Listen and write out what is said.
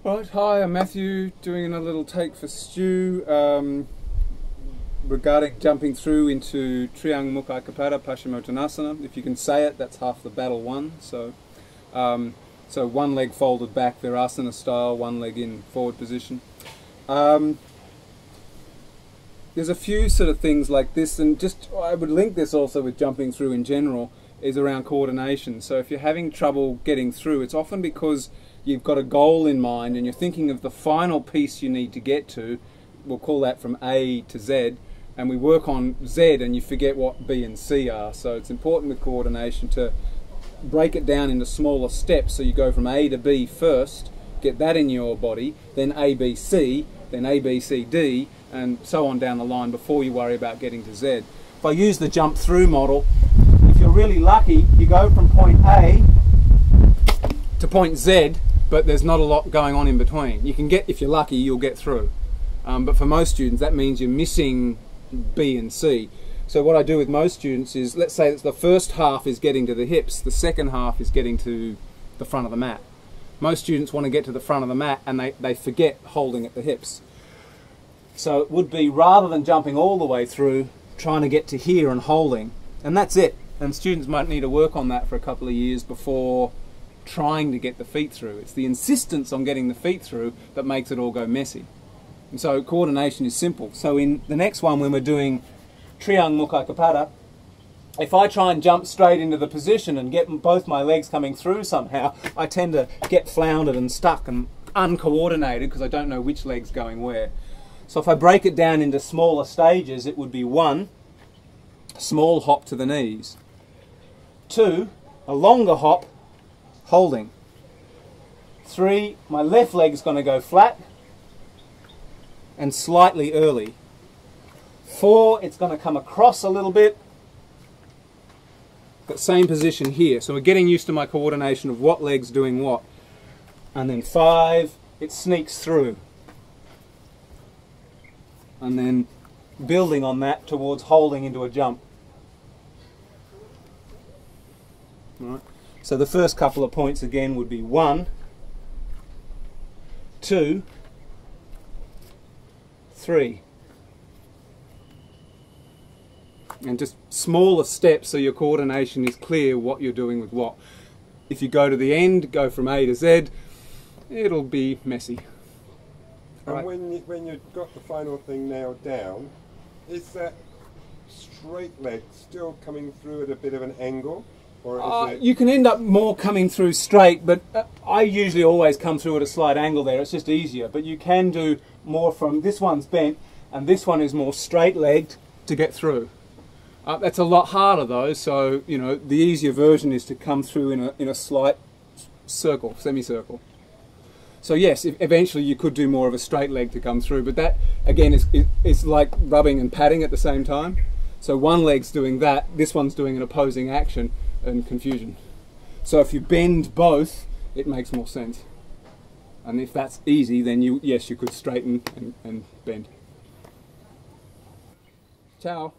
Right, hi, I'm Matthew, doing a little take for Stu regarding jumping through into trianga mukha paschimottanasana. If you can say it, that's half the battle won. So one leg folded back, virasana style, one leg in forward position. There's a few sort of things like this, and just I would link this also with jumping through in general, is around coordination. So if you're having trouble getting through, it's often because you've got a goal in mind and you're thinking of the final piece you need to get to. We'll call that from A to Z, and we work on Z and you forget what B and C are. So it's important with coordination to break it down into smaller steps, so you go from A to B first, get that in your body, then A, B, C, then A, B, C, D, and so on down the line before you worry about getting to Z. If I use the jump through model, if you're really lucky, you go from point A to point Z, but there's not a lot going on in between. You can get, if you're lucky, you'll get through. But for most students, that means you're missing B and C. So what I do with most students is, let's say that the first half is getting to the hips, the second half is getting to the front of the mat. Most students want to get to the front of the mat and they forget holding at the hips. So it would be, rather than jumping all the way through, trying to get to here and holding, and that's it. And students might need to work on that for a couple of years before trying to get the feet through. It's the insistence on getting the feet through that makes it all go messy. And so coordination is simple. So in the next one, when we're doing trianga mukha, if I try and jump straight into the position and get both my legs coming through somehow, I tend to get floundered and stuck and uncoordinated because I don't know which leg's going where. So if I break it down into smaller stages, it would be 1, a small hop to the knees. 2, a longer hop, holding. 3, my left leg's going to go flat and slightly early. 4, it's going to come across a little bit. Got same position here. So we're getting used to my coordination of what leg's doing what. And then 5, it sneaks through. And then building on that towards holding into a jump. All right. So the first couple of points again would be 1, 2, 3. And just smaller steps so your coordination is clear what you're doing with what. If you go to the end, go from A to Z, it'll be messy. And Right. when you've got the final thing nailed down, is that straight leg still coming through at a bit of an angle? Or is it... You can end up more coming through straight, but I usually always come through at a slight angle there. It's just easier. But you can do more from, this one's bent and this one is more straight-legged to get through. That's a lot harder though, so you know the easier version is to come through in a slight circle, semicircle. So yes, eventually you could do more of a straight leg to come through, but that again is like rubbing and patting at the same time. So one leg's doing that, this one's doing an opposing action, and confusion. So if you bend both, it makes more sense. And if that's easy, then yes, you could straighten and bend. Ciao.